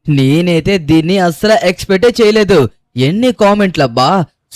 నేనైతే దీన్ని అస్సలు ఎక్స్పెక్టే చేయలేదు. ఎన్ని కామెంట్లబ్బా!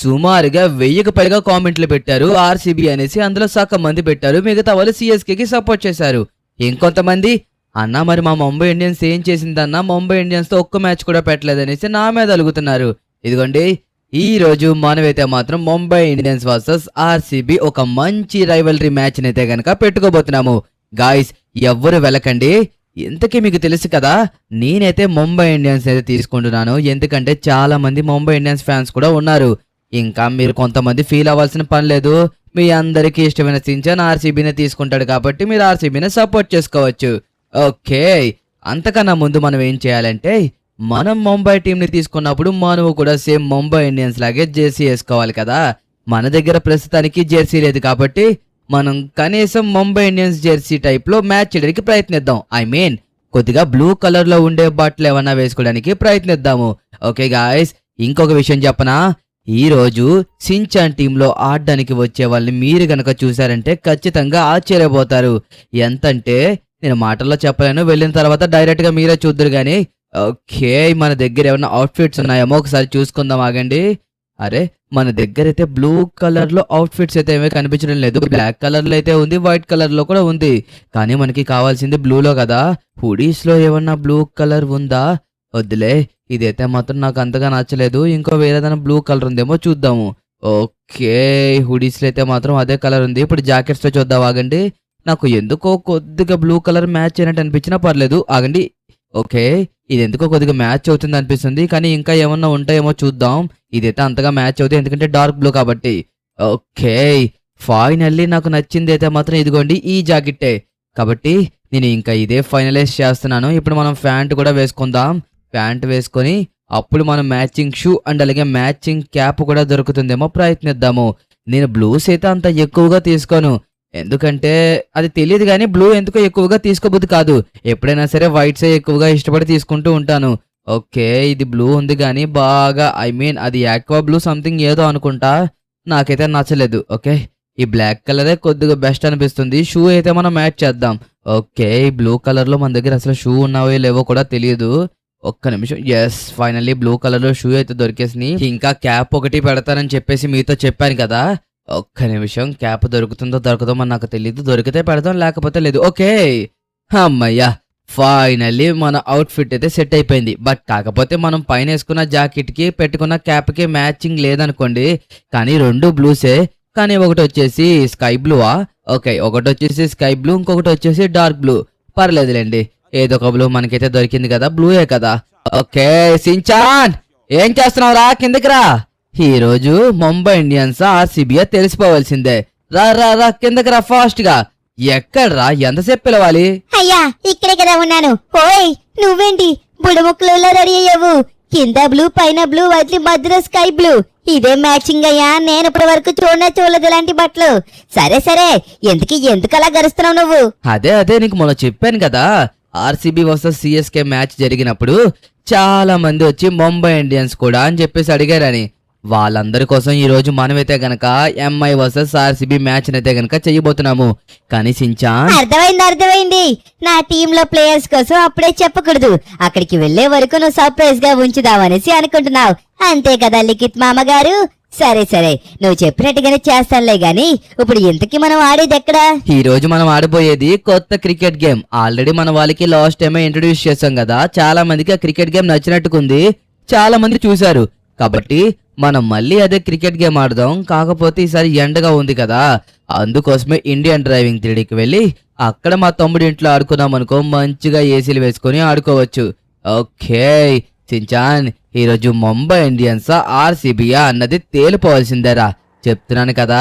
సుమారుగా 1000కి పైగా కామెంట్లు పెట్టారు ఆర్సీబీ అనేసి. అందులో సగం మంది పెట్టారు, మిగతా వాళ్ళు సిఎస్కేకి సపోర్ట్ చేశారు. ఇంకొంతమంది అన్నా మరి మా ముంబై ఇండియన్స్ ఏం చేసిందన్నా, ముంబై ఇండియన్స్ తో ఒక్క మ్యాచ్ కూడా పెట్టలేదనేసి నా మీద అలుగుతున్నారు. ఇదిగోండి, ఈ రోజు మనమైతే మాత్రం ముంబై ఇండియన్స్ వర్సెస్ ఆర్సీబీ ఒక మంచి రైవలరీ మ్యాచ్ అయితే గనక పెట్టుకోబోతున్నాము. గాయ్స్, ఎవ్వరు వెళ్ళకండి. ఇంతకీ మీకు తెలుసు కదా, నేనైతే ముంబై ఇండియన్స్ అయితే తీసుకుంటున్నాను. ఎందుకంటే చాలా మంది ముంబై ఇండియన్స్ ఫ్యాన్స్ కూడా ఉన్నారు. ఇంకా మీరు కొంతమంది ఫీల్ అవ్వాల్సిన పని లేదు. మీ అందరికీ ఇష్టమైన సించాన్ ఆర్సీబీనే తీసుకుంటాడు కాబట్టి మీరు ఆర్సీబీనే సపోర్ట్ చేసుకోవచ్చు. ఓకే, అంతకన్నా ముందు మనం ఏం చేయాలంటే, మనం ముంబై టీంని తీసుకున్నప్పుడు మనం కూడా సేమ్ ముంబై ఇండియన్స్ లాగే జెర్సీ వేసుకోవాలి కదా. మన దగ్గర ప్రస్తుతానికి జెర్సీ లేదు కాబట్టి మనం కనీసం ముంబై ఇండియన్స్ జెర్సీ టైప్ లో మ్యాచ్ చేయడానికి ప్రయత్నిద్దాం. ఐ మీన్ కొద్దిగా బ్లూ కలర్ లో ఉండే బట్టలు ఏమన్నా వేసుకోవడానికి ప్రయత్నిద్దాము. ఓకే గాయస్, ఇంకొక విషయం చెప్పనా, ఈ రోజు సించాన్ టీంలో ఆడడానికి వచ్చే వాళ్ళని మీరు గనక చూసారంటే ఖచ్చితంగా ఆశ్చర్యపోతారు. ఎంతంటే నేను మాటల్లో చెప్పలేను, వెళ్ళిన తర్వాత డైరెక్ట్ గా మీరే చూద్దరు గాని. ఓకే, మన దగ్గర ఏమన్నా అవుట్ఫిట్స్ ఉన్నాయేమో ఒకసారి చూసుకుందాం, ఆగండి. అరే, మన దగ్గర అయితే బ్లూ కలర్ లో అవుట్ఫిట్స్ అయితే ఏమీ కనిపించడం లేదు. బ్లాక్ కలర్ లో అయితే ఉంది, వైట్ కలర్ లో కూడా ఉంది. కానీ మనకి కావాల్సింది బ్లూలో కదా. హుడీస్ లో ఏమన్నా బ్లూ కలర్ ఉందా? వద్దులే, ఇదైతే మాత్రం నాకు అంతగా నచ్చలేదు. ఇంకో వేరేదైనా బ్లూ కలర్ ఉందేమో చూద్దాము. ఓకే, హుడీస్ లో అయితే మాత్రం అదే కలర్ ఉంది. ఇప్పుడు జాకెట్స్ లో చూద్దాం, ఆగండి. నాకు ఎందుకో కొద్దిగా బ్లూ కలర్ మ్యాచ్ అయినట్టు అనిపించినా పర్లేదు, ఆగండి. ఓకే, ఇది ఎందుకో కొద్దిగా మ్యాచ్ అవుతుంది అనిపిస్తుంది, కానీ ఇంకా ఏమన్నా ఉంటాయేమో చూద్దాం. ఇదైతే అంతగా మ్యాచ్ అవుతుంది ఎందుకంటే డార్క్ బ్లూ కాబట్టి. ఓకే, ఫైనల్లీ నాకు నచ్చింది అయితే మాత్రం ఇదిగోండి ఈ జాకెట్టే. కాబట్టి నేను ఇంకా ఇదే ఫైనలైజ్ చేస్తున్నాను. ఇప్పుడు మనం ప్యాంట్ కూడా వేసుకుందాం. ప్యాంట్ వేసుకొని అప్పుడు మనం మ్యాచింగ్ షూ అండ్ అలాగే మ్యాచింగ్ క్యాప్ కూడా దొరుకుతుందేమో ప్రయత్నిద్దాము. నేను బ్లూస్ అయితే అంత ఎక్కువగా తీసుకోను, ఎందుకంటే అది తెలియదు కానీ బ్లూ ఎందుకో ఎక్కువగా తీసుకోబుద్ది కాదు. ఎప్పుడైనా సరే వైట్సే ఎక్కువగా ఇష్టపడి తీసుకుంటూ ఉంటాను. ఓకే, ఇది బ్లూ ఉంది కానీ బాగా, ఐ మీన్ అది ఆక్వా బ్లూ సంథింగ్ ఏదో అనుకుంటా, నాకైతే నచ్చలేదు. ఓకే, ఈ బ్లాక్ కలరే కొద్దిగా బెస్ట్ అనిపిస్తుంది. షూ అయితే మనం మ్యాచ్ చేద్దాం. ఓకే, ఈ బ్లూ కలర్ లో మన దగ్గర అసలు షూ ఉన్నావో లేవో కూడా తెలియదు. ఒక్క నిమిషం. ఎస్, ఫైనల్లీ బ్లూ కలర్ లో షూ అయితే దొరికేసినాయి. ఇంకా క్యాప్ ఒకటి పెడతానని చెప్పేసి మీతో చెప్పాను కదా. ఒక్క నిమిషం, క్యాప్ దొరుకుతుందో దొరకదో అని నాకు తెలియదు. దొరికితే పెడతాం, లేకపోతే లేదు. ఓకే, అమ్మయ్యా, ఫైనల్లీ మన అవుట్ ఫిట్ అయితే సెట్ అయిపోయింది. బట్ కాకపోతే మనం పైన వేసుకున్న జాకెట్ కి పెట్టుకున్న క్యాప్ కి మ్యాచింగ్ లేదనుకోండి. కానీ రెండు బ్లూసే, కానీ ఒకటి వచ్చేసి స్కై బ్లూవా? ఓకే, ఒకటి వచ్చేసి స్కై బ్లూ, ఇంకొకటి వచ్చేసి డార్క్ బ్లూ. పర్లేదులేండి, ఏదో ఒక బ్లూ మనకైతే దొరికింది కదా, బ్లూయే కదా. ఓకే, సించాన్ ఏం చేస్తున్నావు రా, కిందకి రా. ఈ రోజు ముంబై ఇండియన్స్ ఆర్సీబీ తెలిసిపోవాల్సిందే. రా రా రా, కిందకి రా ఫాస్ట్ గా. ఎక్కడ్రా, ఎంతసేపు పిలవాలి? అయ్యా, ఇక్కడే కదా ఉన్నాను. ఓయ్, నువ్వేంటి బుడముక్కలలో రెడీ అయ్యావు? కింద బ్లూ, పైన బ్లూ, వాటి మధ్యలో స్కై బ్లూ. ఇదే మ్యాచింగ్ అయ్యా, నేను ఇప్పటి వరకు చూడలేదు ఇలాంటి బట్టలు. సరే సరే, ఎందుకలా గరుస్తున్నావు నువ్వు? అదే నీకు మొన్న చెప్పాను కదా, ఆర్సీబీ వర్సెస్ సిఎస్కే మ్యాచ్ జరిగినప్పుడు చాలా మంది వచ్చి ముంబై ఇండియన్స్ కూడా అని చెప్పేసి అడిగారని. వాళ్ళందరి కోసం ఈ రోజు మనమైతే గనక ఎంఐ వర్సెస్ ఆర్సీబీ మ్యాచ్ అయితే గనక చెయ్యబోతున్నాము. కానీ సించాన్, అర్థమైంది. నా టీమ్ లో ప్లేయర్స్ కోసం అప్పుడే చెప్పకూడదు. అక్కడికి వెళ్లే వరకు నువ్వు సర్ప్రైజ్ గా ఉంచుదామనేసి అనుకుంటున్నావు, అంతే కదా లిఖిత్ మామగారు? సరే, నువ్వు చెప్పినట్టుగానే చేస్తానులే గాని ఇప్పుడు ఇంతకీ మనం ఆడేది ఎక్కడా? ఈ రోజు మనం ఆడబోయేది కొత్త క్రికెట్ గేమ్. ఆల్రెడీ మన వాళ్ళకి లాస్ట్ టైమే ఇంట్రొడ్యూస్ చేసాం కదా. చాలా మందికి ఆ క్రికెట్ గేమ్ నచ్చినట్టుకుంది, చాలా మంది చూశారు. కాబట్టి మనం మళ్ళీ అదే క్రికెట్ గేమ్ ఆడదాం. కాకపోతే ఈసారి ఎండగా ఉంది కదా, అందుకోసమే ఇండియన్ డ్రైవింగ్ 3Dకి వెళ్ళి అక్కడ మా తమ్ముడి ఇంట్లో ఆడుకున్నాం అనుకో, మంచిగా ఏసీలు వేసుకొని ఆడుకోవచ్చు. ఓకే సించాన్, ఈరోజు ముంబై ఇండియన్స్ ఆర్సీబీయా అన్నది తేలిపోవాల్సిందేరా. చెప్తున్నాను కదా,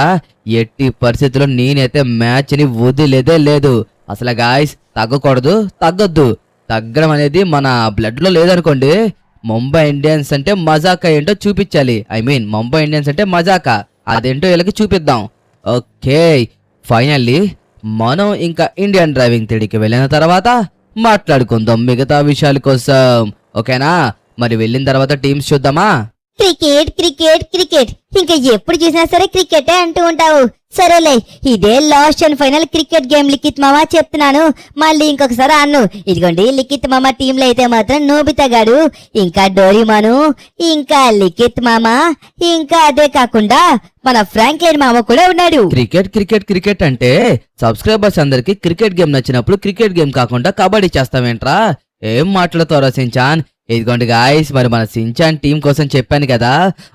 ఎట్టి పరిస్థితుల్లో నేనైతే మ్యాచ్ ని వదిలేదే లేదు. అసలు గాయస్, తగ్గొద్దు. తగ్గడం అనేది మన బ్లడ్ లో లేదనుకోండి. ముంబై ఇండియన్స్ అంటే మజాకా ఏంటో చూపించాలి. ఐ మీన్ ముంబై ఇండియన్స్ అంటే మజాకా, అదేంటో వీళ్ళకి చూపిద్దాం. ఓకే, ఫైనల్లీ మనం ఇంకా ఇండియన్ డ్రైవింగ్ 3Dకి వెళ్ళిన తర్వాత మాట్లాడుకుందాం మిగతా విషయాల కోసం. ఓకేనా? మరి వెళ్ళిన తర్వాత టీమ్స్ చూద్దామా? క్రికెట్ క్రికెట్ క్రికెట్ ఇంకా ఎప్పుడు చూసినా సరే క్రికెటే అంటూ ఉంటావు. సరేలే, ఇదే last and final cricket game Likhith మామ, చెప్తున్నాను మళ్ళీ ఇంకొకసారి అన్ను. ఇదిగోండి లిఖిత్ మామ టీంలో అయితే మాత్రం నోబితా గాడు, ఇంకా డోరీమాను, ఇంకా లిఖిత్ మామ, ఇంకా అదే కాకుండా మన ఫ్రాంక్లైన్ మామ కూడా ఉన్నాడు. క్రికెట్ క్రికెట్ క్రికెట్ అంటే సబ్స్క్రైబర్స్ అందరికి క్రికెట్ గేమ్ నచ్చినప్పుడు క్రికెట్ గేమ్ కాకుండా కబడ్డీ చేస్తావేంట్రా? ఏం మాట్లాడుతారో సించాన్? ఇదిగోండి గాయస్, మరి మన సించాన్ టీం కోసం చెప్పాను కదా,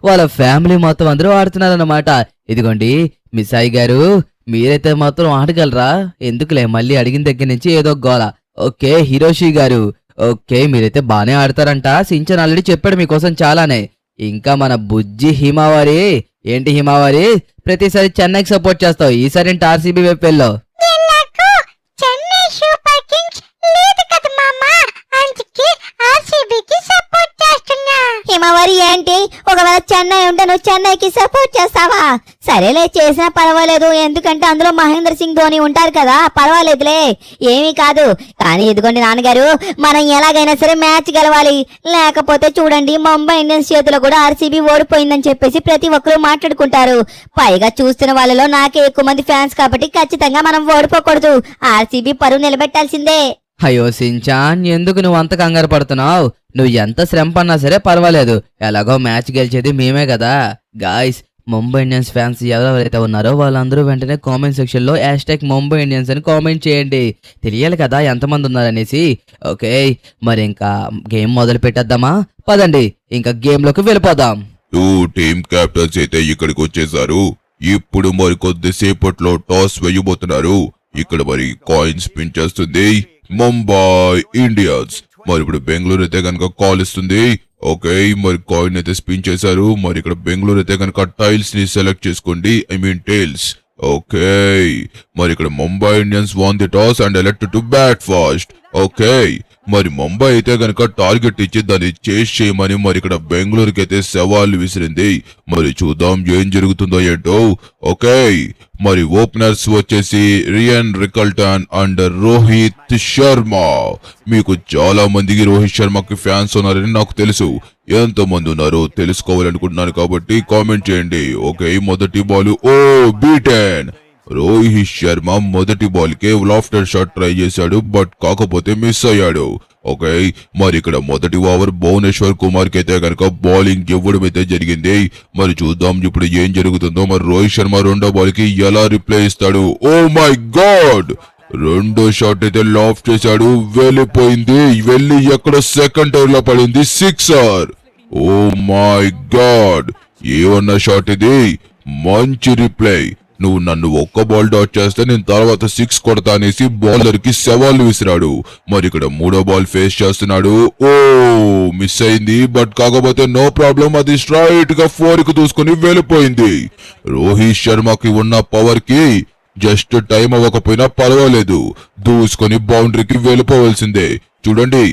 వాళ్ళ ఫ్యామిలీ మొత్తం అందరూ ఆడుతున్నారన్నమాట. ఇదిగోండి మిసాయి గారు, మీరైతే మాత్రం ఆడగలరా? ఎందుకులే మళ్ళీ అడిగిన దగ్గర నుంచి ఏదో గోల. ఓకే హిరోషి గారు, ఓకే మీరైతే బానే ఆడతారంట, సించాన్ ఆల్రెడీ చెప్పాడు మీకోసం చాలానే. ఇంకా మన బుజ్జి హిమావారి, ఏంటి హిమావారి ప్రతిసారి చెన్నైకి సపోర్ట్ చేస్తావు, ఈసారి ఏంటి ఆర్సీబీ వైపు వెళ్ళావు? చెన్నై సూపర్ కింగ్స్ లేదు కదా మామ, అందుకే ఆర్సీబీకి సపోర్ట్ చేస్తున్నా. హిమవారి ఏంటి, ఒకవేళ చెన్నై ఉంటే నువ్వు చెన్నైకి సపోర్ట్ చేస్తావా? సరేలే చేసినా పర్వాలేదు, ఎందుకంటే అందులో మహేంద్ర సింగ్ ధోని ఉంటారు కదా, పర్వాలేదులే ఏమీ కాదు. కానీ ఇదిగోండి నాన్నగారు, మనం ఎలాగైనా సరే మ్యాచ్ గెలవాలి, లేకపోతే చూడండి ముంబై ఇండియన్స్ చేతిలో కూడా ఆర్సీబీ ఓడిపోయిందని చెప్పేసి ప్రతి ఒక్కరూ మాట్లాడుకుంటారు. పైగా చూస్తున్న వాళ్ళలో నాకే ఎక్కువ మంది ఫ్యాన్స్ కాబట్టి ఖచ్చితంగా మనం ఓడిపోకూడదు, ఆర్సీబీ పరువు నిలబెట్టాల్సిందే. అయ్యో సించాన్, ఎందుకు నువ్వు అంత కంగారు పడుతున్నావు? నువ్వు ఎంత శ్రమ పన్నా సరే పర్వాలేదు, ఎలాగో మ్యాచ్ గెలిచేది మేమే కదా. గాయస్, ముంబై ఇండియన్స్ ఫ్యాన్స్ ఎవరెవరైతే ఉన్నారో వాళ్ళందరూ వెంటనే కామెంట్ సెక్షన్ లో #ముంబై ఇండియన్స్ అని కామెంట్ చేయండి, తెలియాలి కదా ఎంతమంది ఉన్నారనేసి. ఓకే, మరి ఇంకా గేమ్ మొదలు పెట్టేద్దామా? పదండి ఇంకా గేమ్ లోకి వెళ్ళిపోదాం. టీమ్ కెప్టెన్స్ అయితే ఇక్కడికి వచ్చేసారు. ఇప్పుడు మరి కొద్దిసేపట్లో టాస్ వేయబోతున్నారు. ఇక్కడ మరి కాయిన్ స్పిన్ చేస్తుంది ముంబై ఇండియన్స్. మరి ఇప్పుడు బెంగళూరు అయితే కనుక కాల్ ఇస్తుంది. ఓకే, మరి కాయిన్ అయితే స్పిన్ చేశారు. మరి ఇక్కడ బెంగళూరు అయితే కనుక టైల్స్ ని సెలెక్ట్ చేసుకోండి, ఐ మీన్ టైల్స్. ఓకే, మరి ఇక్కడ Mumbai Indians won the toss and elect to bat first. Okay, మరి ముంబై అయితే గనక టార్గెట్ ఇచ్చి దాన్ని చేస్ చేయమని మరి ఇక్కడ బెంగళూరుకి అయితే సవాల్ విసిరింది. మరి చూద్దాం ఏం జరుగుతుందో ఏంటో. ఓకే, మరి ఓపెనర్స్ వచ్చేసి రియన్ రికల్టన్ అండ్ రోహిత్ శర్మ. మీకు చాలా మందికి రోహిత్ శర్మకి ఫ్యాన్స్ ఉన్నారని నాకు తెలుసు, ఎంతమంది ఉన్నారో తెలుసుకోవాలనుకుంటున్నాను కాబట్టి కామెంట్ చేయండి. ఓకే, మొదటి బాల్ బీటెన్. రోహిత్ శర్మ మొదటి బాల్ కే లాఫ్టర్ షాట్ ట్రై చేశాడు, బట్ కాకపోతే మిస్ అయ్యాడు. ఓకే, మరి ఇక్కడ మొదటి ఓవర్ భువనేశ్వర్ కుమార్ కి అయితే కనుక బౌలింగ్ ఇవ్వడం అయితే జరిగింది. మరి చూద్దాం ఇప్పుడు ఏం జరుగుతుందో. మరి రోహిత్ శర్మ రెండో బాల్ కి ఎలా రిప్లై ఇస్తాడు? ఓ మై గాడ్, రెండో షాట్ అయితే లాఫ్ చేశాడు, వెళ్ళిపోయింది, వెళ్ళి ఎక్కడ సెకండ్ టైర్ లో పడింది, సిక్సర్. ఓ మై గాడ్, ఏమన్నా షాట్ ఇది, మంచి రిప్లై. నువ్వు నన్ను ఒక్క బాల్ డాట్ చేస్తే నేను తర్వాత 6 కొడతా అనేసి బౌలర్ కి సవాల్ విసిరాడు. మరి ఇక్కడ మూడో బాల్ ఫేస్ చేస్తున్నాడు. ఓ మిస్ అయింది, బట్ కాకపోతే నో ప్రాబ్లం, అది స్ట్రైట్ గా 4 కు దూసుకొని వెళ్ళిపోయింది. రోహిత్ శర్మకి ఉన్న పవర్ కి జస్ట్ టైం అవ్వకపోయినా పర్వాలేదు, దూసుకొని బౌండరీకి వెళ్ళిపోవలసిందే. చూడండి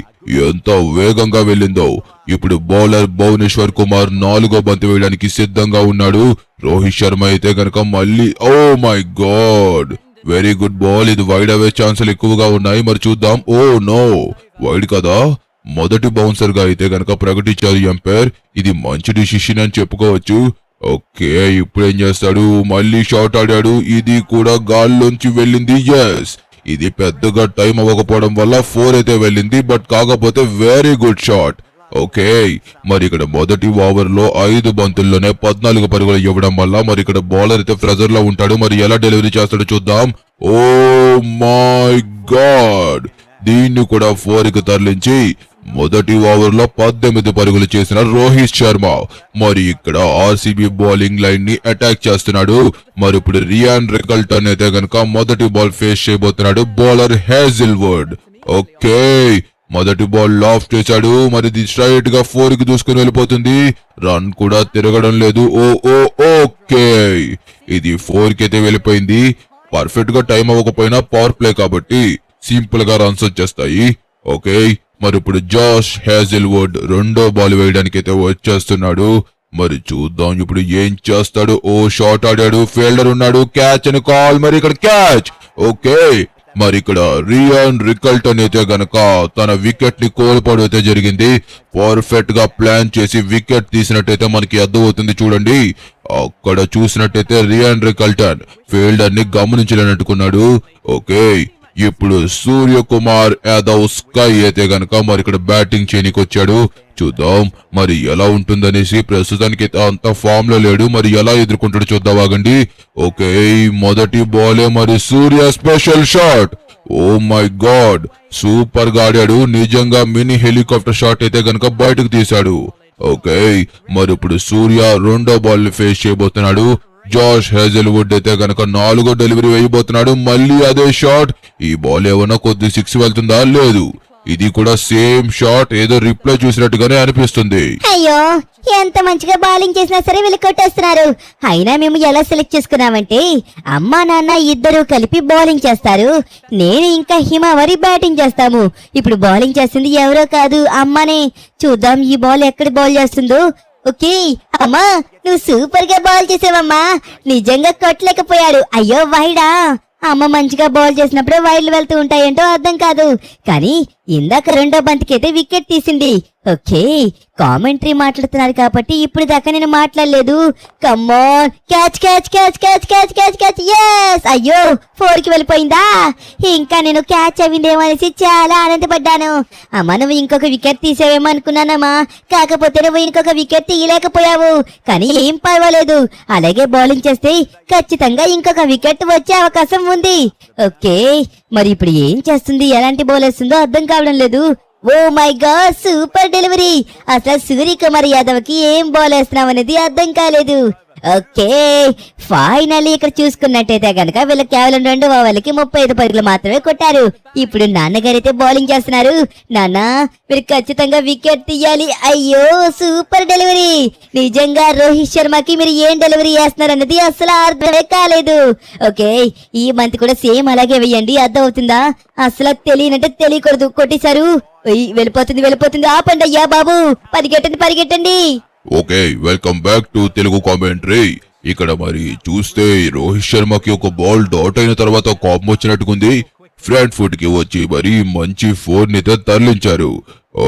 ఎంత వేగంగా వెళ్ళిందో. ఇప్పుడు బౌలర్ భువనేశ్వర్ కుమార్ 4వ బంతి వేయడానికి సిద్ధంగా ఉన్నాడు. రోహిత్ శర్మ అయితే గనక మళ్ళీ oh my god, very good ball. ఇది వైడ్ అవే ఛాన్సులు ఎక్కువగా ఉన్నాయి. మరి చూద్దాం. ఓ నో, వైడ్ కదా. మొదటి బౌన్సర్ గా అయితే గనక ప్రకటించారు ఎంపైర్. ఇది మంచి డిసిషన్ అని చెప్పుకోవచ్చు. ఓకే, ఇప్పుడు ఏం చేస్తాడు, మళ్ళీ షాట్ ఆడాడు, ఇది కూడా గాల్లోంచి వెళ్ళింది. ఎస్, ఇది పెద్దగా టైం అవ్వకపోవడం వల్ల 4 అయితే వెళ్ళింది, బట్ కాకపోతే వెరీ గుడ్ షాట్. ఓకే, మరి ఇక్కడ మొదటి ఓవర్ లో 5 బంతుల్లోనే 14 పరుగులు ఇవ్వడం వల్ల మరి ఇక్కడ బౌలర్ అయితే ప్రెజర్ లో ఉంటాడు. మరి ఎలా డెలివరీ చేస్తాడో చూద్దాం. ఓ మై గాడ్, దీన్ని కూడా 4 కి తరలించి మొదటి ఓవర్ లో 18 పరుగులు చేసిన రోహిత్ శర్మ మరి ఇక్కడ ఆర్సీబీ బౌలింగ్ లైన్ ని అటాక్ చేస్తున్నాడు. మరి ఇప్పుడు రియాన్ రికల్టన్ అయితే గనక మొదటి బాల్ ఫేస్ చేయబోతున్నాడు, బౌలర్ హేజిల్వుడ్. ఓకే, మొదటి బాల్ లాఫ్ చేశాడు, మరి ఇది స్ట్రైట్ గా 4 కి దూసుకుని వెళ్ళిపోతుంది, రన్ కూడా తిరగడం లేదు. ఓకే, ఇది 4 కి అయితే వెళ్ళిపోయింది. పర్ఫెక్ట్ గా టైం అవ్వకపోయినా పవర్ ప్లే కాబట్టి సింపుల్ గా రన్స్ వచ్చేస్తాయి. ఓకే, మరి ఇప్పుడు జాష్ హేజిల్వుడ్ రెండో బాల్ వేయడానికి అయితే వచ్చేస్తున్నాడు. మరి చూద్దాం ఇప్పుడు ఏం చేస్తాడు. ఓ షాట్ ఆడాడు, ఫీల్డర్ ఉన్నాడు, క్యాచ్ అని కాల్, మరి ఇక్కడ క్యాచ్. ఓకే, మరి ఇక్కడ రియాన్ రికల్టన్ అయితే గనక తన వికెట్ ని కోల్పోవడం అయితే జరిగింది. పర్ఫెక్ట్ గా ప్లాన్ చేసి వికెట్ తీసినట్టయితే మనకి అర్థమవుతుంది. చూడండి, అక్కడ చూసినట్టయితే రియాన్ రికల్టన్ ఫీల్డర్ ని గమనించలేనట్టుకున్నాడు. ఓకే, ఇప్పుడు సూర్యకుమార్ యాదవ్ స్కై అయితే గనక మరి ఇక్కడ బ్యాటింగ్ చేయనికి వచ్చాడు. చూద్దాం మరి ఎలా ఉంటుందనేసి. ప్రస్తుతానికి అంత ఫామ్ లో లేడు, మరి ఎలా ఎదుర్కొంటాడు చూద్దాం. ఆగండి. ఓకే, మొదటి బాలే మరి Surya special shot. Oh my god, super గా ఆడాడు. నిజంగా మినీ హెలికాప్టర్ షాట్ అయితే గనక బయటకు తీశాడు. ఓకే, మరి ఇప్పుడు సూర్య రెండో బాల్ ని ఫేస్ చేయబోతున్నాడు. జాష్ హేజల్వుడ్ అయితే గనక 4వ డెలివరీ వేయబోతున్నాడు. మళ్ళీ అదే షాట్. ఈ బాల్ ఏమన్నా కొద్ది 6 వెళ్తుందా? లేదు, ఇది కూడా సేమ్ షాట్. ఏదో రిప్లై చూసినట్టుగానే అనిపిస్తుంది. అయ్యో, ఎంత మంచిగా బౌలింగ్ చేసినా సరే వీళ్ళు కొట్టేస్తున్నారు. అయినా మేము ఎలా సెలెక్ట్ చేసుకున్నామంటే అమ్మా నాన్న ఇద్దరు కలిపి బౌలింగ్ చేస్తారు, నేను ఇంకా హిమావరి బ్యాటింగ్ చేస్తాము. ఇప్పుడు బౌలింగ్ చేస్తుంది ఎవరో కాదు, అమ్మనే. చూద్దాం ఈ బాల్ ఎక్కడ బౌల్ చేస్తుందో. ఓకే అమ్మా, నువ్వు సూపర్ గా బాల్ చేసావమ్మా. నిజంగా కొట్టలేకపోయాడు. అయ్యో వైడా. అమ్మ మంచిగా బౌల్ చేసినప్పుడు వైడ్లు వెళ్తూ ఉంటాయంటో అర్థం కాదు, కానీ ఇందాక రెండో బంతికి అయితే వికెట్ తీసింది. ఓకే, కామెంటరీ మాట్లాడుతున్నారు కాబట్టి ఇప్పుడు దాకా నేను మాట్లాడలేదు. Come on, catch catch catch catch catch catch catch. yes. అయ్యో, 4 కి వెళ్ళిపోయిందా? ఇంకా నేను క్యాచ్ అయిందేమో అనేసి చాలా ఆనందపడ్డాను. అమ్మ, నువ్వు ఇంకొక వికెట్ తీసేవేమో అనుకున్నానమ్మా, కాకపోతే నువ్వు ఇంకొక వికెట్ తీయలేకపోయావు. కానీ ఏం పర్వాలేదు, అలాగే బౌలింగ్ చేస్తే ఖచ్చితంగా ఇంకొక వికెట్ వచ్చే అవకాశం ఉంది. ఓకే, మరి ఇప్పుడు ఏం చేస్తుంది, ఎలాంటి బౌల్ వేస్తుందో అర్థం కావడం లేదు. Oh my god, super delivery. అసలు సూర్యకుమార్ యాదవ్ కి ఏం బాల్ వేస్తున్నాం అనేది అర్థం కాలేదు. ఓకే, ఫైనల్లీ ఇక్కడ చూసుకున్నట్టయితే గనక వీళ్ళ కేవలం 2 ఓవర్లకి 35 పరుగులు మాత్రమే కొట్టారు. ఇప్పుడు నాన్నగారు అయితే బౌలింగ్ చేస్తున్నారు. నాన్న, మీరు ఖచ్చితంగా వికెట్ తీయాలి. అయ్యో, సూపర్ డెలివరీ. నిజంగా రోహిత్ శర్మకి మీరు ఏం డెలివరీ చేస్తున్నారు అన్నది అసలు అర్థమే కాలేదు. ఓకే, ఈ మంత్ కూడా సేమ్ అలాగే వేయండి, అర్థం అవుతుందా? అసలు తెలియనంటే తెలియకూడదు. కొట్టేశారు. వెళ్ళిపోతుంది వెళ్ళిపోతుంది. ఆపండి అయ్యా బాబు, పరిగెట్టండి. Okay, welcome back to Telugu commentary. ఇక్కడ మరి చూస్తే రోహిత్ శర్మకి ఒక బాల్ డాట్ అయిన తర్వాత కోపం వచ్చినట్టుకుంది. ఫ్రంట్ ఫుట్ కి వచ్చి మరి మంచి 4 ని తరలించారు.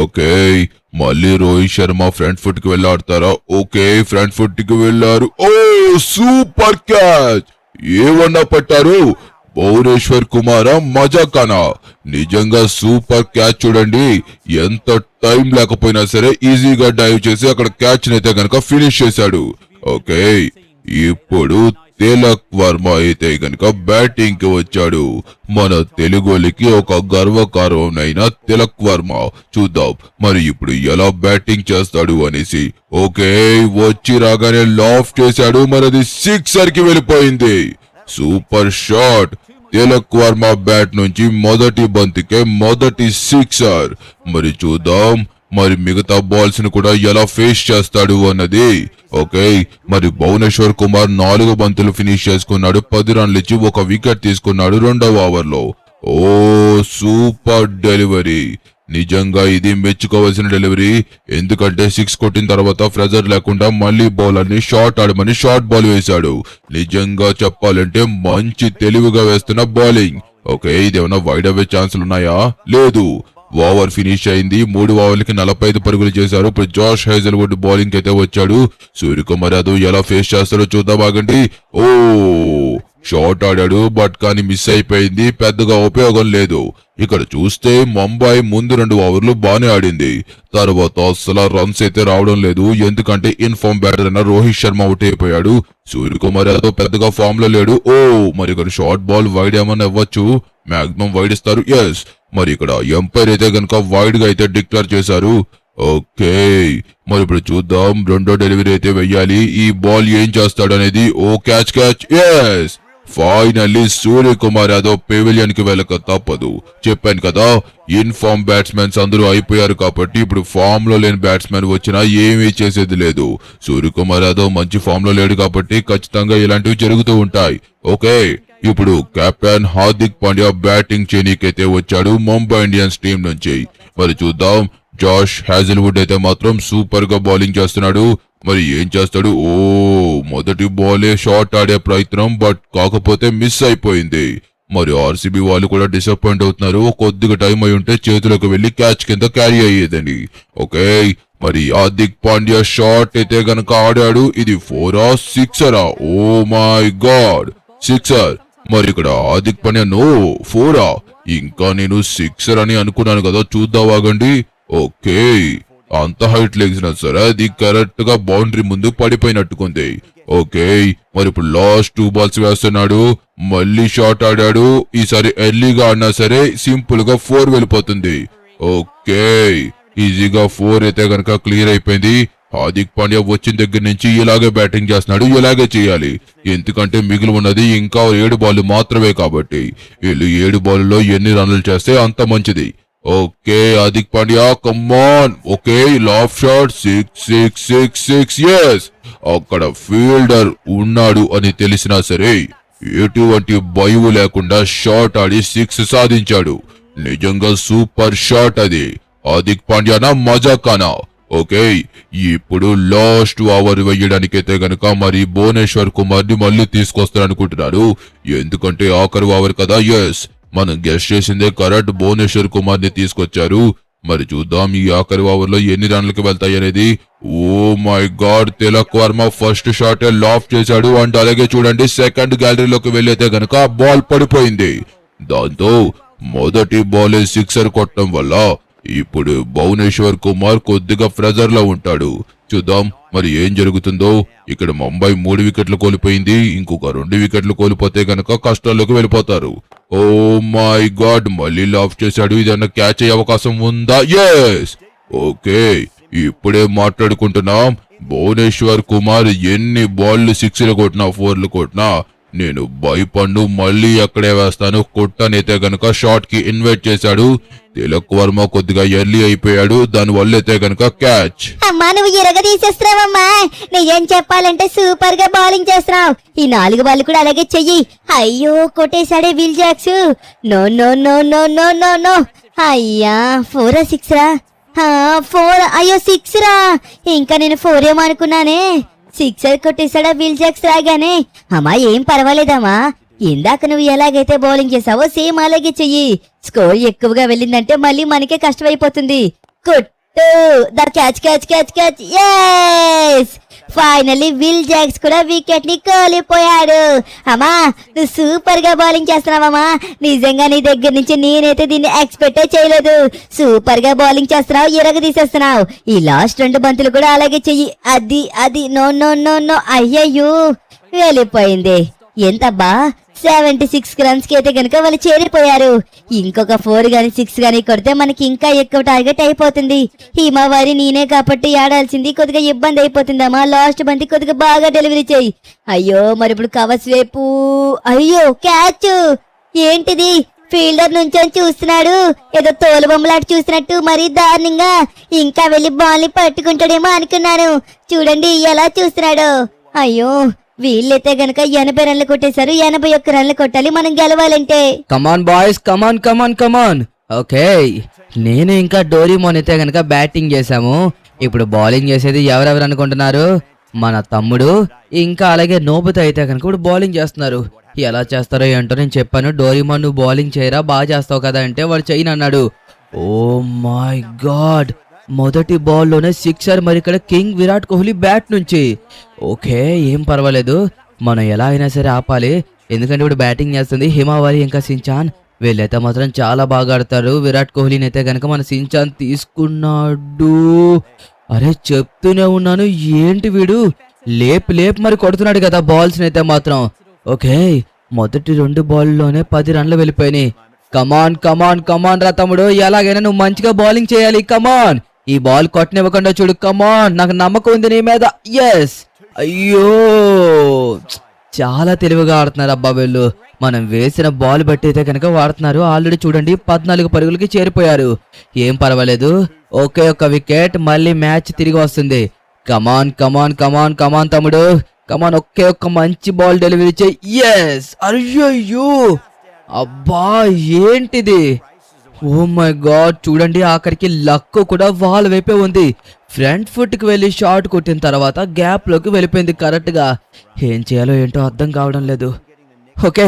ఓకే, మళ్ళీ రోహిత్ శర్మ ఫ్రంట్ ఫుట్ కి వెళ్ళాడతారా? ఓకే, ఫ్రంట్ ఫుట్ కి వెళ్ళారు. ఓ సూపర్ క్యాచ్. ఏమన్నా పట్టారు? భువనేశ్వర్ కుమారా మజాకానా? నిజంగా సూపర్ క్యాచ్. చూడండి, ఎంత టైం లేకపోయినా సరే ఈజీగా డైవ్ చేసి అక్కడ క్యాచ్ అయితే గనక ఫినిష్ చేశాడు. ఓకే, ఇప్పుడు తిలక్ వర్మ అయితే గనక బ్యాటింగ్ కి వచ్చాడు. మన తెలుగులకి ఒక గర్వకారణమైన తిలక్ వర్మ. చూద్దాం మరి ఇప్పుడు ఎలా బ్యాటింగ్ చేస్తాడు అనేసి. ఓకే, వచ్చి రాగానే లాఫ్ చేశాడు, మరది 6 కి వెళ్ళిపోయింది. Super shot. Tilak Varma bat నుంచి మొదటి బంతికే మొదటి 6. మరి చూద్దాం మరి మిగతా బాల్స్ ని కూడా ఎలా ఫేస్ చేస్తాడు అన్నది. ఓకే, మరి భువనేశ్వర్ కుమార్ 4 బంతులు ఫినిష్ చేసుకున్నాడు. 10 రన్లు ఇచ్చి 1 వికెట్ తీసుకున్నాడు 2వ ఓవర్లో. ఓ సూపర్ డెలివరీ. నిజంగా ఇది మెచ్చుకోవాల్సిన డెలివరీ. ఎందుకంటే 6 కొట్టిన తర్వాత ప్రెజర్ లేకుండా మళ్ళీ బౌలర్ ని షార్ట్ ఆడమని షార్ట్ బాల్ వేశాడు. నిజంగా చెప్పాలంటే మంచి తెలివిగా వేస్తున్న బౌలింగ్. ఓకే, ఇదేమన్నా వైడ్ అవే ఛాన్సులు ఉన్నాయా? లేదు. ఓవర్ ఫినిష్ అయింది. 3 ఓవర్లకి 45 పరుగులు చేశారు. ఇప్పుడు జాష్ హేజల్వుడ్ బౌలింగ్ అయితే వచ్చాడు. సూర్యకుమార్ యాదవ్ ఎలా ఫేస్ చేస్తారో చూద్దాం. ఆగండి. ఓ షాట్ ఆడాడు, బట్ కానీ మిస్ అయిపోయింది. పెద్దగా ఉపయోగం లేదు. ఇక్కడ చూస్తే ముంబై ముందు 2 ఓవర్లు బానే ఆడింది. తర్వాత అసలు రన్స్ అయితే రావడం లేదు. ఎందుకంటే ఇన్ఫార్మ్ బ్యాటర్ అయిన రోహిత్ శర్మ అవుట్ అయిపోయాడు. సూర్యకుమార్ యాదవ్ పెద్దగా ఫామ్ లో లేడు. ఓ మరి ఇక్కడ షార్ట్ బాల్ వైడ్ ఏమన్నా ఇవ్వచ్చు. మాక్సిమం వైడ్ ఇస్తారు. ఎస్, మరి ఇక్కడ ఎంపైర్ అయితే గనక వైడ్ గా అయితే డిక్లేర్ చేశారు. ఓకే, మరి ఇప్పుడు చూద్దాం. 2వ డెలివరీ అయితే వెయ్యాలి. ఈ బాల్ ఏం చేస్తాడు అనేది. Oh catch catch. Yes, finally Suryakumar Yadav pavilion కి వెళ్ళక తప్పదు. చెప్పాను కదా, ఇన్ఫార్మ్ బ్యాట్స్మెన్స్ అందరూ అయిపోయారు కాబట్టి ఇప్పుడు ఫామ్ లో లేని బ్యాట్స్మెన్ వచ్చినా ఏమీ చేసేది లేదు. సూర్యకుమార్ యాదవ్ మంచి ఫామ్ లో లేడు కాబట్టి ఖచ్చితంగా ఇలాంటివి జరుగుతూ ఉంటాయి. ఓకే, ఇప్పుడు కెప్టెన్ హార్దిక్ పాండ్యా బ్యాటింగ్ చేయనీకైతే వచ్చాడు ముంబై ఇండియన్స్ టీం నుంచి. మరి చూద్దాం. జాష్ హేజల్వుడ్ అయితే మాత్రం సూపర్ గా బౌలింగ్ చేస్తున్నాడు. మరి ఏం చేస్తాడు? ఓ మొదటి బాలే షాట్ ఆడే ప్రయత్నం, బట్ కాకపోతే మిస్ అయిపోయింది. మరి ఆర్సీబీ వాళ్ళు కూడా డిసప్పాయింట్ అవుతున్నారు. కొద్దిగా టైం అయి ఉంటే చేతులకు వెళ్లి క్యాచ్ కింద క్యారీ అయ్యేదని. ఓకే, మరి హార్దిక్ పాండ్యా షాట్ అయితే గనక ఆడాడు. ఇది 4 6 ఓ మై గాడ్, 6. మరి ఇక్కడ హార్దిక్ పాండ్యా నో 4. ఇంకా నేను 6 అని అనుకున్నాను కదా, చూద్దావాగండి. ఓకే, అంత హైట్ లేచిన సరే అది కరెక్ట్ గా బౌండరీ ముందు పడిపోయినట్టుకుంది. ఓకే, మరి ఇప్పుడు లాస్ట్ 2 బాల్స్ వేస్తున్నాడు. మళ్ళీ షాట్ ఆడాడు. ఈసారి ఎర్లీగా ఆడినా సరే సింపుల్ గా 4 వెళ్ళిపోతుంది. ఓకే, ఈజీగా 4 అయితే గనక క్లియర్ అయిపోయింది. హార్దిక్ పాండ్యా వచ్చిన దగ్గర నుంచి ఇలాగే బ్యాటింగ్ చేస్తున్నాడు. ఇలాగే చేయాలి, ఎందుకంటే మిగిలి ఉన్నది ఇంకా 7 బాల్ మాత్రమే కాబట్టి. వీళ్ళు 7 బాల్లో ఎన్ని రన్లు చేస్తే అంత మంచిది. Okay, Hardik Pandya come on. Okay, loft shot 6 6 6 6. Yes, అక్కడ ఫీల్డర్ ఉన్నాడు అని తెలిసినా సరే ఎటువంటి భయం లేకుండా షాట్ ఆడి 6 సాధించాడు. నిజంగా సూపర్ షాట్ అది. హార్దిక్ పాండ్యానా మజాకానా. ఓకే, ఇప్పుడు లాస్ట్ ఓవర్ వేయడానికైతే గనక మరి భువనేశ్వర్ కుమార్ ని మళ్ళీ తీసుకొస్తారనుకుంటున్నారు. ఎందుకంటే ఆఖరి ఓవర్ కదా. ఎస్, మనం గెస్ట్ చేసిందే కరెక్ట్. భువనేశ్వర్ కుమార్ ని తీసుకొచ్చారు. మరి చూద్దాం ఈ ఆఖరి ఓవర్ లో ఎన్ని రన్లకు వెళ్తాయి అనేది. Oh my god, Tilak Varma first shot లాఫ్ చేశాడు. అండ్ అలాగే చూడండి సెకండ్ గ్యాలరీలోకి వెళ్ళైతే గనక బాల్ పడిపోయింది. దాంతో మొదటి బాల్ 6 కొట్టడం వల్ల ఇప్పుడు భువనేశ్వర్ కుమార్ కొద్దిగా ప్రెజర్ లో ఉంటాడు. చూద్దాం మరి ఏం జరుగుతుందో. ఇక్కడ ముంబై 3 వికెట్లు కోల్పోయింది. ఇంకొక 2 వికెట్లు కోల్పోతే గనక కష్టాల్లోకి వెళ్ళిపోతారు. ఓ మై గాడ్, మళ్ళీ లాఫ్ చేశాడు. ఇదన్నా క్యాచ్ అయ్యే అవకాశం ఉందా? ఎస్. ఓకే, ఇప్పుడే మాట్లాడుకుంటున్నాం. భువనేశ్వర్ కుమార్ ఎన్ని బాల్లు 6లు కొట్టినా 4లు కొట్టినా నేను భయపడ్ను. మళ్ళీ అక్కడే వేస్తాను కొట్టనైతే గనక షాట్ కి ఇన్వైట్ చేశాడు. తిలక్ వర్మ కొద్దిగా ఎర్లీ అయిపోయాడు. దాని వల్ల అయితే గనక క్యాచ్. అమ్మా, నువ్వు ఎరగ తీసేస్తున్నావమ్మా. నిజం చెప్పాలంటే సూపర్ గా బౌలింగ్ చేస్తున్నావు. ఈ 4 బాల్ కూడా అలాగే చెయ్యి. అయ్యో, కొట్టేశాడే Will Jacks. No no no no no no no. అయ్యా, 4 6 రా. 4. అయ్యో 6 రా. ఇంకా నేను 4 ఏమో అనుకున్నానే. 6 కొట్టేశాడా విల్ జాక్స్ రాగానే. అమ్మా, ఏం పర్వాలేదమ్మా. ఇందాక నువ్వు ఎలాగైతే బౌలింగ్ చేసావో సేమ్ అలాగే చెయ్యి. స్కోర్ ఎక్కువగా వెళ్ళిందంటే మళ్ళీ మనకే కష్టమైపోతుంది. కొట్టు, the catch catch catch catch. Yes, finally Will Jacks కూడా వికెట్ ని కోల్పోయాడు. అమ్మా, నువ్వు సూపర్ గా బౌలింగ్ చేస్తున్నావమ్మా. నిజంగా నీ దగ్గర నుంచి నేనైతే దీన్ని ఎక్స్పెక్టే చేయలేదు. సూపర్ గా బౌలింగ్ చేస్తున్నావు, ఎరగ తీసేస్తున్నావు. ఈ లాస్ట్ 2 బంతులు కూడా అలాగే చెయ్యి. అది అది నో నో నో నో. అయ్యయ్యో, వెళ్ళిపోయింది. ఎంతబ్బా, 76 రన్స్ కి అయితే గనక వాళ్ళు చేరిపోయారు. ఇంకొక 4 గాని 6 గాని కొడితే మనకి ఇంకా ఎక్కువ టార్గెట్ అయిపోతుంది. హిమవారి నేనే కాబట్టి ఆడాల్సింది కొద్దిగా ఇబ్బంది అయిపోతుందమ్మా. లాస్ట్ బంతి కొద్దిగా బాగా డెలివరీ చేయి. అయ్యో, మరి ఇప్పుడు కవర్స్ వైపు. అయ్యో, క్యాచ్. ఏంటిది, ఫీల్డర్ నుంచొని చూస్తున్నాడు. ఏదో తోలుబొమ్మలాట చూసినట్టు మరీ దారుణంగా. ఇంకా వెళ్లి బాల్ ని పట్టుకుంటాడేమో అనుకున్నాను. చూడండి ఎలా చూస్తున్నాడు. అయ్యో, వీళ్ళైతే గనక 80 రన్లు కొట్టేశారు. 81 రన్లు కొట్టాలి మనం గెలవాలంటే. కమాన్ బాయ్స్, కమాన్ కమాన్ కమాన్. ఓకే, నేను ఇంకా డోరీమోన్ అయితే గనక బ్యాటింగ్ చేశాము. ఇప్పుడు బౌలింగ్ చేసేది ఎవరెవరు అనుకుంటున్నారు? మన తమ్ముడు ఇంకా అలాగే నోబుతా అయితే కనుక ఇప్పుడు బౌలింగ్ చేస్తున్నారు. ఎలా చేస్తారో ఏంటో నేను చెప్పాను. డోరీమోన్ నువ్వు బౌలింగ్ చేయరా, బాగా చేస్తావు కదా అంటే వాడు చేయను అన్నాడు. ఓ మై గాడ్, మొదటి బాల్లోనే 6. మరి ఇక్కడ కింగ్ విరాట్ కోహ్లీ బ్యాట్ నుంచి. ఓకే, ఏం పర్వాలేదు, మనం ఎలా అయినా సరే ఆపాలి. ఎందుకంటే ఇప్పుడు బ్యాటింగ్ చేస్తుంది హిమవారి ఇంకా సించాన్. వీళ్ళైతే మాత్రం చాలా బాగా ఆడతారు. విరాట్ కోహ్లీని అయితే కనుక మన సించాన్ తీసుకున్నాడు. అరే చెప్తూనే ఉన్నాను, ఏంటి వీడు లేపు లేపు మరి కొడుతున్నాడు కదా బాల్స్ అయితే మాత్రం. ఓకే, మొదటి 2 బాల్లోనే 10 రన్లు వెళ్ళిపోయినాయి. కమాన్ కమాన్ కమాన్ రా తమ్ముడు, ఎలాగైనా నువ్వు మంచిగా బౌలింగ్ చేయాలి. కమాన్, ఈ బాల్ కొట్టనివ్వకుండా చూడు. కమాన్, నాకు నమ్మకం ఉంది నీ మీద. ఎస్. అయ్యో, చాలా తెలివిగా ఆడుతున్నారు అబ్బా వీళ్ళు. మనం వేసిన బాల్ బట్టి అయితే కనుక వాడుతున్నారు. ఆల్రెడీ చూడండి 14 పరుగులకి చేరిపోయారు. ఏం పర్వాలేదు, ఒకే ఒక వికెట్, మళ్ళీ మ్యాచ్ తిరిగి వస్తుంది. కమాన్ కమాన్ కమాన్ కమాన్ తమ్ముడు, కమాన్, ఒకే ఒక్క మంచి బాల్ డెలివరీ చేయి. ఎస్. అయ్యో, అబ్బా ఏంటిది, ఓ మై గాడ్. చూడండి ఆఖరికి లక్ కూడా వాళ్ళ వైపే ఉంది. ఫ్రంట్ ఫుట్ కి వెళ్ళి షాట్ కొట్టిన తర్వాత గ్యాప్ లోకి వెళ్ళిపోయింది కరెక్ట్ గా. ఏం చేయాలో ఏంటో అర్థం కావడం లేదు. ఓకే,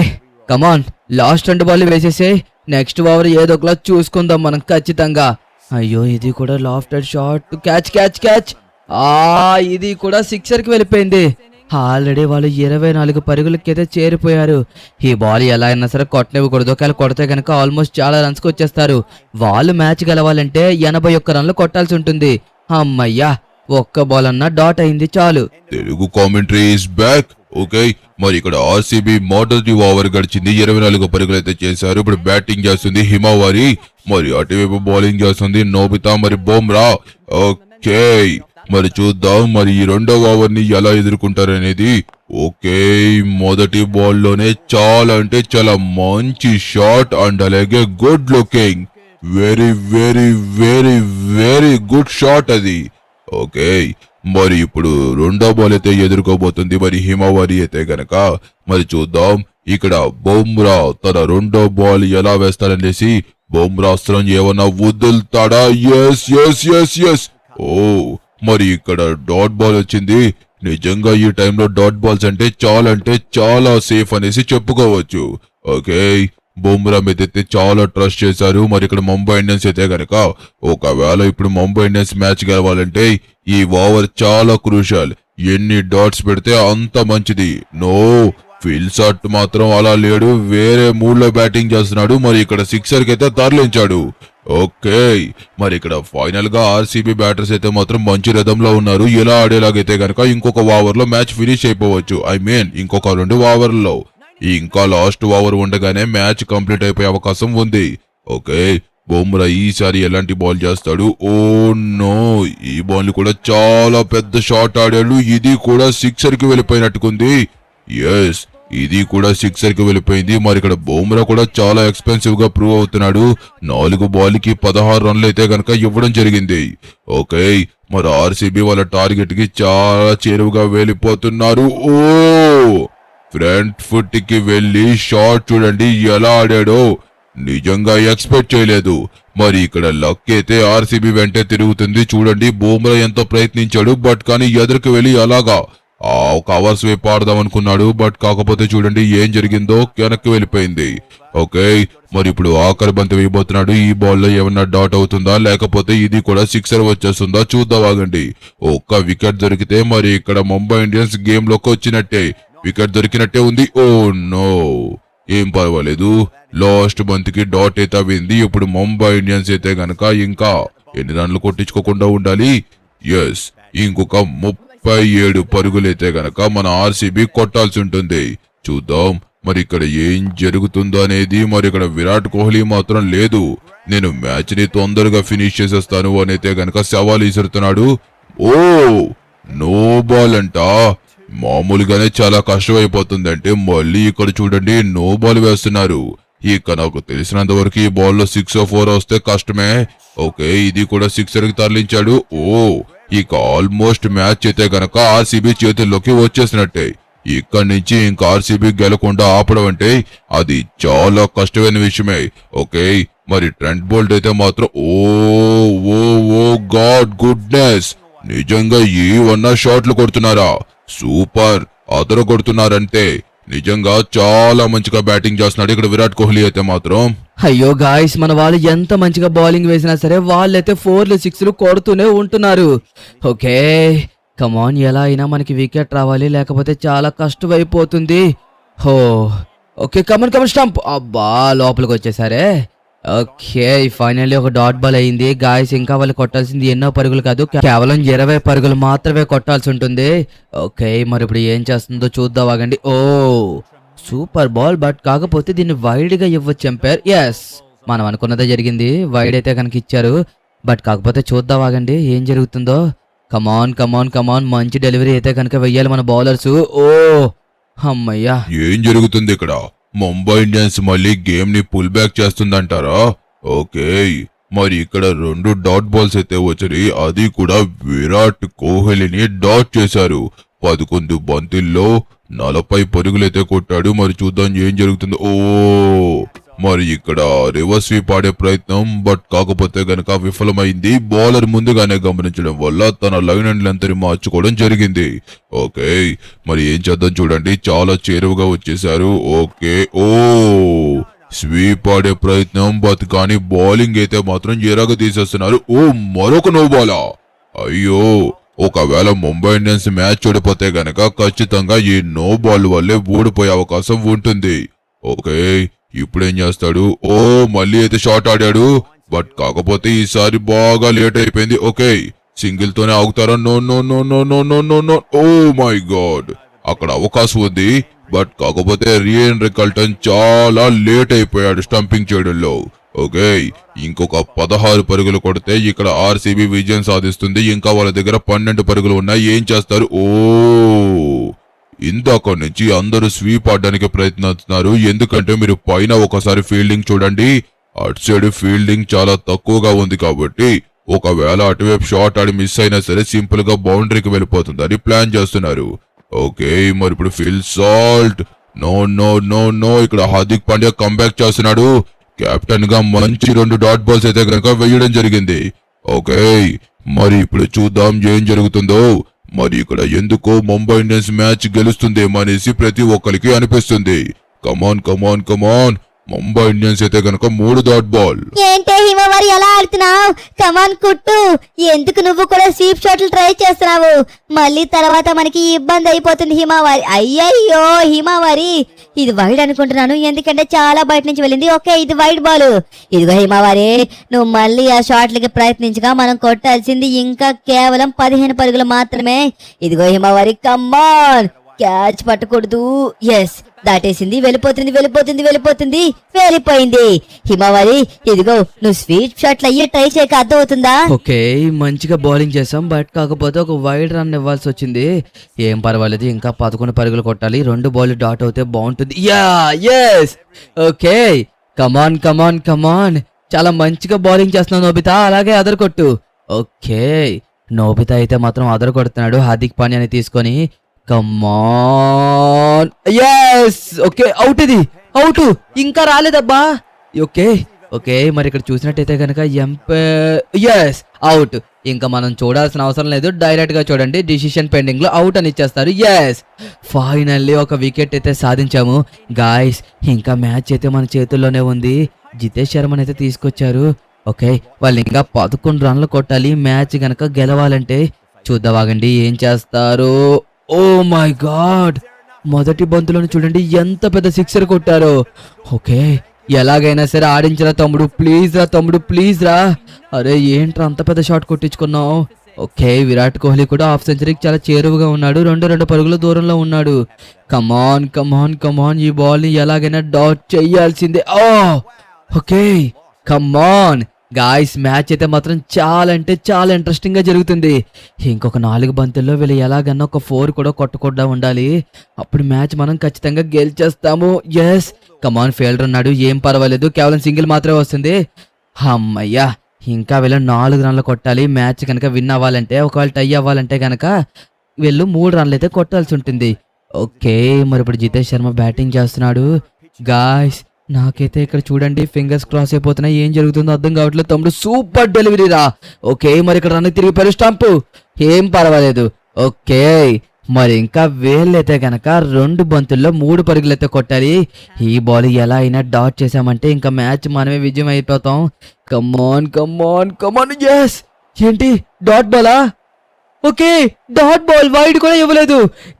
కమాన్ లాస్ట్ 2 బాల్ వేసేసే. నెక్స్ట్ ఓవర్ ఏదో ఒకలా చూసుకుందాం మనం ఖచ్చితంగా. అయ్యో ఇది కూడా లాఫ్టెడ్ షాట్. Catch catch catch. ఇది కూడా 6 కి వెళ్ళిపోయింది. ఆల్రెడీ వాళ్ళు 24 పరుగులకైతే చేరిపోయారు. ఈ బాల్ ఎలా అయినా సరే కొట్టనివ్వకూడదు. ఒకవేళ కొడితే కనుక ఆల్మోస్ట్ చాలా రన్స్కి వచ్చేస్తారు. వాళ్ళు మ్యాచ్ గెలవాలంటే 81 రన్లు కొట్టాల్సి ఉంటుంది. అమ్మయ్యా ఒక్క బాల్ అన్నా డాట్ అయింది చాలు. Telugu commentary is back. Okay, మరి ఇక్కడ ఆర్సీబీ మొదటి ఓవర్ గడిచింది. 24 పరుగులు అయితే చేశారు. ఇప్పుడు బ్యాటింగ్ చేస్తుంది హిమావారి, మరి అటువైపు బౌలింగ్ చేస్తుంది నోబితా మరి బుమ్రా. ఓకే, మరి చూద్దాం మరి ఈ 2వ ఓవర్ ని ఎలా ఎదుర్కొంటారనేది. ఓకే, మొదటి బాల్ లోనే చాలా అంటే చాలా మంచి షాట్ అండ్ అలాగే good looking. Very very very very good shot అది. ఓకే, మరి ఇప్పుడు 2వ బాల్ అయితే ఎదుర్కోబోతుంది మరి హిమావారి అయితే గనక. మరి చూద్దాం ఇక్కడ బుమ్రా తన 2వ బాల్ ఎలా వేస్తారనేసి. బుమ్రా అస్త్రం ఏమన్నా వదులుతాడా? Yes yes yes yes. Oh, మరి ఇక్కడ డాట్ బాల్ వచ్చింది. నిజంగా ఈ టైంలో డాట్ బాల్స్ అంటే చాలా సేఫ్ అనేసి చెప్పుకోవచ్చు. ఓకే, బుమ్రా మీద అయితే చాలా ట్రస్ట్ చేశారు. మరి ఇక్కడ ముంబై ఇండియన్స్ అయితే గనక ఒకవేళ ఇప్పుడు ముంబై ఇండియన్స్ మ్యాచ్ గెలవాలంటే ఈ ఓవర్ చాలా క్రూషల్. ఎన్ని డాట్స్ పెడితే అంత మంచిది. నో, ఫిల్సాట్ మాత్రం అలా లేడు, వేరే మూడ్ లో బ్యాటింగ్ చేస్తున్నాడు. మరి ఇక్కడ 6 అయితే తరలించాడు. ఓకే, మరి ఇక్కడ ఫైనల్ గా ఆర్సీబీ బ్యాటర్స్ అయితే మాత్రం మంచి రథంలో ఉన్నారు. ఇలా ఆడేలాగైతే గనక ఇంకొక ఓవర్ లో మ్యాచ్ ఫినిష్ అయిపోవచ్చు. ఇంకొక 2 ఓవర్లలో. ఇంకా లాస్ట్ ఓవర్ ఉండగానే మ్యాచ్ కంప్లీట్ అయిపోయే అవకాశం ఉంది. ఓకే, బుమ్రా ఈసారి ఎలాంటి బాల్ చేస్తాడు? ఓ నో, ఈ బాల్ కూడా చాలా పెద్ద షాట్ ఆడాడు. ఇది కూడా 6 కి వెళ్ళిపోయినట్టుకుంది. ఎస్, ఇది కూడా 6 కి వెళ్ళిపోయింది. మరి ఇక్కడ బుమ్రా కూడా చాలా ఎక్స్పెన్సివ్ గా ప్రూవ్ అవుతున్నాడు. 4 బాల్ కి 16 రన్లు అయితే గనక ఇవ్వడం జరిగింది. ఓకే, మరి ఆర్సీబీ వాళ్ళ టార్గెట్ కి చాలా చేరువుగా వెళ్ళిపోతున్నారు. ఓ, ఫ్రంట్ ఫుట్ కి వెళ్లి షాట్ చూడండి ఎలా ఆడాడో. నిజంగా ఎక్స్పెక్ట్ చేయలేదు. మరి ఇక్కడ లక్ అయితే ఆర్సీబీ వెంటే తిరుగుతుంది. చూడండి బుమ్రా ఎంతో ప్రయత్నించాడు, బట్ కానీ ఎదురుకు వెళ్లి అలాగా ఒక అవర్స్ వైపు ఆడదాం అనుకున్నాడు. బట్ కాకపోతే చూడండి ఏం జరిగిందో, వెనక్కి వెళ్ళిపోయింది. ఓకే, మరి ఇప్పుడు ఆఖరి బంతి వేయబోతున్నాడు. ఈ బాల్లో ఏమన్నా డాట్ అవుతుందా లేకపోతే ఇది కూడా 6 వచ్చేస్తుందా చూద్దాం ఆగండి. ఒక్క వికెట్ దొరికితే మరి ఇక్కడ ముంబై ఇండియన్స్ గేమ్ లోకి వచ్చినట్టే. వికెట్ దొరికినట్టే ఉంది. ఓ నో, ఏం పర్వాలేదు, లాస్ట్ బంత్ కి డాట్ అయితే అయింది. ఇప్పుడు ముంబై ఇండియన్స్ అయితే గనక ఇంకా ఎన్ని రన్లు కొట్టించుకోకుండా ఉండాలి. ఎస్, ఇంకొక 37 పరుగులైతే గనక మన ఆర్సీబీ కొట్టాల్సి ఉంటుంది. చూద్దాం మరి ఇక్కడ ఏం జరుగుతుందో అనేది. మరి ఇక్కడ విరాట్ కోహ్లీ మాత్రం లేదు, నేను మ్యాచ్ ని తొందరగా ఫినిష్ చేసేస్తాను అనైతే గనక సవాల్ విసురుతున్నాడు. ఓ, నో బాల్ అంట. మామూలుగానే చాలా కష్టమైపోతుంది అంటే మళ్ళీ ఇక్కడ చూడండి నో బాల్ వేస్తున్నారు. ఇక నాకు తెలిసినంత వరకు ఈ బాల్ లో 6 or 4 వస్తే కష్టమే. ఓకే, ఇది కూడా 6 కి తరలించాడు. ఓ, ఇక ఆల్మోస్ట్ మ్యాచ్ అయితే గనక ఆర్సీబీ చేతుల్లోకి వచ్చేసినట్టే. ఇక్కడి నుంచి ఇంకా ఆర్సీబీ గెలకుండా ఆపడం అంటే అది చాలా కష్టమైన విషయమే. ఓకే, మరి ట్రెంట్ బోల్ట్ అయితే మాత్రం ఓ ఓ ఓ గాడ్ గుడ్నెస్, నిజంగా ఏవన్నా షాట్లు కొడుతున్నారా? సూపర్, అదర కొడుతున్నారంటే. నిజంగా చాలా మంచిగా బ్యాటింగ్ చేస్తున్నాడు ఇక్కడ విరాట్ కోహ్లీ అయితే మాత్రం. అయ్యో గాయస్, మన వాళ్ళు ఎంత మంచిగా బౌలింగ్ వేసినా సరే వాళ్ళైతే 4లు 6లు కొడుతూనే ఉంటున్నారు. ఓకే, కమాన్, ఎలా అయినా మనకి వికెట్ రావాలి లేకపోతే చాలా కష్టమైపోతుంది. హో, ఓకే, కమన్ కమన్ స్టంప్. అబ్బా, లోపలికి వచ్చేసారే. ఓకే, ఫైనల్లీ ఒక డాట్ బాల్ అయింది. గాయస్, ఇంకా వాళ్ళు కొట్టాల్సింది ఎన్నో పరుగులు కాదు, కేవలం 20 పరుగులు మాత్రమే కొట్టాల్సి ఉంటుంది. ఓకే, మరి ఇప్పుడు ఏం చేస్తుందో చూద్దాం ఆగండి. ఓ, సూపర్ బాల్, బట్ కాకపోతే దీన్ని వైడ్ గా ఇవ్వచ్చు ఎంపైర్. ఎస్, మనం అనుకున్నదే జరిగింది. వైడ్ అయితే కనుక ఇచ్చారు, బట్ కాకపోతే చూద్దాం ఆగండి ఏం జరుగుతుందో. కమాన్ కమాన్ కమాన్, మంచి డెలివరీ అయితే కనుక వెయ్యాలి మన బౌలర్స్. ఓ అమ్మయ్యా, ఏం జరుగుతుంది ఇక్కడ? ముంబై ఇండియన్స్ మళ్ళీ గేమ్ ని పుల్ బ్యాక్ చేస్తుందంటారా? ఓకే, మరి ఇక్కడ 2 డాట్ బాల్స్ అయితే వచ్చాయి. అది కూడా విరాట్ కోహ్లీని డాట్ చేశారు. 11 బంతుల్లో 40 పరుగులైతే కొట్టాడు. మరి చూద్దాం ఏం జరుగుతుందో. ఓ మరి ఇక్కడ రివర్స్ స్వీప్ ఆడే ప్రయత్నం, బట్ కాకపోతే గనక విఫలమైంది. బౌలర్ ముందుగానే గమనించడం వల్ల తన లైన్ అండ్ లెంత్ ని మార్చుకోవడం జరిగింది. ఓకే మరి ఏం చేద్దాం చూడండి, చాలా చేరువుగా వచ్చేసారు. ఓకే ఓ స్వీప్ ఆడే ప్రయత్నం, బట్ కానీ బౌలింగ్ అయితే మాత్రం ఎరగ తీసేస్తున్నారు. ఓ మరొక నో బాలా. అయ్యో ఒకవేళ ముంబై ఇండియన్స్ మ్యాచ్ ఓడిపోతే గనక ఖచ్చితంగా ఈ నో బాల్ వల్లే ఓడిపోయే అవకాశం ఉంటుంది. ఓకే ఇప్పుడేం చేస్తాడు. ఓ మళ్ళీ అయితే షాట్ ఆడాడు, బట్ కాకపోతే ఈసారి బాగా లేట్ అయిపోయింది. ఓకే సింగిల్ తోనే ఆగుతారా? No no no no no no no no. Oh my god అక్కడ అవకాశం ఉంది, బట్ కాకపోతే రియన్ రికల్టన్ చాలా లేట్ అయిపోయాడు స్టంపింగ్ చేయడంలో. ఓకే ఇంకొక 16 పరుగులు కొడితే ఇక్కడ ఆర్సీబీ విజయం సాధిస్తుంది. ఇంకా వాళ్ళ దగ్గర 12 పరుగులు ఉన్నాయి. ఏం చేస్తారు? ఓ ఇందాక నుంచి అందరూ స్వీప్ ఆడడానికి ప్రయత్నిస్తున్నారు. ఎందుకంటే మీరు పైన ఒకసారి ఫీల్డింగ్ చూడండి, అటు సైడ్ ఫీల్డింగ్ చాలా తక్కువగా ఉంది కాబట్టి ఒకవేళ అటువైపు షాట్ ఆడి మిస్ అయినా సరే సింపుల్ గా బౌండరీకి వెళ్ళిపోతుందని ప్లాన్ చేస్తున్నారు. ఓకే మరి ఇప్పుడు Phil Salt. No no no no ఇక్కడ హార్దిక్ పాండ్యా కంబ్యాక్ చేస్తున్నాడు. కెప్టెన్ గా మంచి 2 డాట్ బాల్స్ అయితే కనుక వేయడం జరిగింది. ఓకే మరి ఇప్పుడు చూద్దాం ఏం జరుగుతుందో. మరి ఇక్కడ ఎందుకో ముంబై ఇండియన్స్ మ్యాచ్ గెలుస్తుందేమో అనేసి ప్రతి ఒక్కరికి అనిపిస్తుంది. కమాన్ కమాన్ కమాన్ ముంబై ఇండియన్స్ అయితే కనుక 3 డాట్ బాల్. ఏంటే హిమవారి ఎలా ఆడుతున్నావు? కమాన్ కుట్టు, ఎందుకు నువ్వు కూడా స్వీప్ షాట్లు ట్రై చేస్తున్నావు? మళ్ళీ తర్వాత మనకి ఇబ్బంది అయిపోతుంది హిమవారి. అయ్యయ్యో హిమవారి, ఇది వైడ్ అనుకుంటున్నాను ఎందుకంటే చాలా బయట నుంచి వెళ్ళింది. ఓకే ఇది వైడ్ బాల్. ఇదిగో హిమవారి, నువ్వు మళ్ళీ ఆ షాట్లకి ప్రయత్నించగా మనం కొట్టాల్సింది ఇంకా కేవలం 15 పరుగులు మాత్రమే. ఇదిగో హిమవారి కమాన్, క్యాచ్ పట్టకూడదు. ఎస్ దాటేసింది, వెళ్ళిపోతుంది వెళ్ళిపోతుంది వెళ్ళిపోతుంది వెళ్ళిపోయింది. హిమవారి ఇదిగో నువ్వు స్వీట్ షాట్లు అయ్యి ట్రై చేయక అర్థం అవుతుందా? ఓకే మంచిగా బౌలింగ్ చేసాం, బట్ కాకపోతే ఒక వైడ్ రన్ ఇవ్వాల్సి వచ్చింది. ఏం పర్వాలేదు, ఇంకా 11 పరుగులు కొట్టాలి. 2 బాల్ డాట్ అవుతే బాగుంటుంది. యా ఎస్ ఓకే కమాన్ కమాన్ కమాన్, చాలా మంచిగా బౌలింగ్ చేస్తున్నావు నోబితా, అలాగే అదర్ కొట్టు. ఓకే నోబితా అయితే మాత్రం అదర్ కొడుతున్నాడు హార్దిక్ పాండ్యాని తీసుకొని. కమాన్ ఎస్ ఓకే అవుట్, ఇది అవుట్, ఇంకా రాలేదబ్బా. ఓకే ఓకే మరి ఇక్కడ చూసినట్టయితే కనుక ఎస్ అవుట్. ఇంకా మనం చూడాల్సిన అవసరం లేదు, డైరెక్ట్ గా చూడండి డిసిషన్ పెండింగ్ లో అవుట్ అని ఇచ్చేస్తారు. ఎస్ ఫైనల్లీ ఒక వికెట్ అయితే సాధించాము గాయస్. ఇంకా మ్యాచ్ అయితే మన చేతుల్లోనే ఉంది. జితేష్ శర్మని అయితే తీసుకొచ్చారు. ఓకే వాళ్ళు ఇంకా 11 రన్లు కొట్టాలి మ్యాచ్ గనక గెలవాలంటే. చూద్దావాగండి ఏం చేస్తారు. ఓ మై గాడ్, మొదటి బంతులను చూడండి ఎంత పెద్ద సిక్సర్ కొట్టారో. ఓకే ఎలాగైనా సరే ఆడించరా తమ్ముడు, ప్లీజ్ రా తమ్ముడు ప్లీజ్ రా. అరే ఏంట్రా అంత పెద్ద షాట్ కొట్టించుకున్నావు. ఓకే విరాట్ కోహ్లీ కూడా హాఫ్ సెంచరీకి చాలా చేరువుగా ఉన్నాడు, 2 పరుగుల దూరంలో ఉన్నాడు. కమాన్ కమాన్ కమాన్, ఈ బాల్ ని ఎలాగైనా డాట్ చేయాల్సిందే. ఓకే కమాన్ గాయస్, మ్యాచ్ అయితే మాత్రం చాలా అంటే చాలా ఇంట్రెస్టింగ్ గా జరుగుతుంది. ఇంకొక 4 బంతుల్లో వీళ్ళు ఎలాగన్నా ఒక 4 కూడా కొట్టకుండా ఉండాలి, అప్పుడు మ్యాచ్ మనం ఖచ్చితంగా గెలిచేస్తాము. ఎస్ కమాన్ ఫీల్డర్ ఉన్నాడు, ఏం పర్వాలేదు, కేవలం సింగిల్ మాత్రమే వస్తుంది. అమ్మయ్యా ఇంకా వీళ్ళు 4 రన్లు కొట్టాలి మ్యాచ్ కనుక విన్ అవ్వాలంటే. ఒకవేళ టై అవ్వాలంటే కనుక వీళ్ళు 3 రన్లు అయితే కొట్టాల్సి ఉంటుంది. ఓకే మరి ఇప్పుడు జితేష్ శర్మ బ్యాటింగ్ చేస్తున్నాడు. గాయస్ నాకైతే ఇక్కడ చూడండి ఫింగర్స్ క్రాస్ అయిపోతున్నాయి, ఏం జరుగుతుందో అర్థం కావట్లేదు. తమ్ముడు సూపర్ డెలివరీ రా. ఓకే మరి ఇక్కడ రన్ తిరిగిపోయారు స్టంప్, ఏం పర్వాలేదు. ఓకే మరి ఇంకా వీళ్ళైతే గనక 2 బంతుల్లో 3 పరుగులు అయితే కొట్టాలి. ఈ బాల్ ఎలా అయినా డాట్ చేసామంటే ఇంకా మ్యాచ్ మనమే విజయం అయిపోతాం. కమాన్ కమాన్ కమాన్ ఎస్ ఏంటి dot Bala? Okay dot ball, wide కూడా ఇవ్వలేదు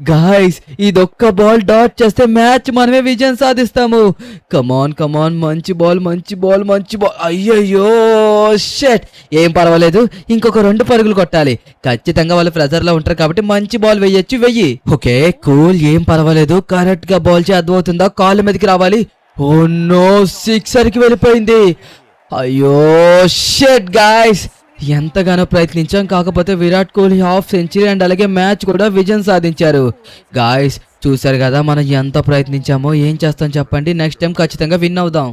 గాయస్. ఇదొక్క బాల్ డాట్ చేస్తే మ్యాచ్ మనమే విజయం సాధిస్తాము. కమాన్ కమాన్, మంచి బాల్ మంచి బాల్ మంచి బాల్. అయ్యయ్యో షట్, ఏం పర్వాలేదు, ఇంకొక 2 పరుగులు కొట్టాలి. ఖచ్చితంగా వాళ్ళు ప్రెజర్ లో ఉంటారు కాబట్టి మంచి బాల్ వెయ్యొచ్చు, వెయ్యి. ఓకే కూల్, ఏం పర్వాలేదు, కరెక్ట్ గా బాల్ చే అర్థమవుతుందా, కాళ్ళ మీదకి రావాలి. ఓ నో, సిక్సర్ కి వెళ్ళిపోయింది. అయ్యో షట్ గాయస్, ఎంతగానో ప్రయత్నించాం, కాకపోతే Virat Kohli half century and అలాగే మ్యాచ్ కూడా విజయం సాధించారు. గాయస్ చూసారు కదా మనం ఎంత ప్రయత్నించామో. ఏం చేస్తాం చెప్పండి, నెక్స్ట్ టైం ఖచ్చితంగా విన్ అవుదాం.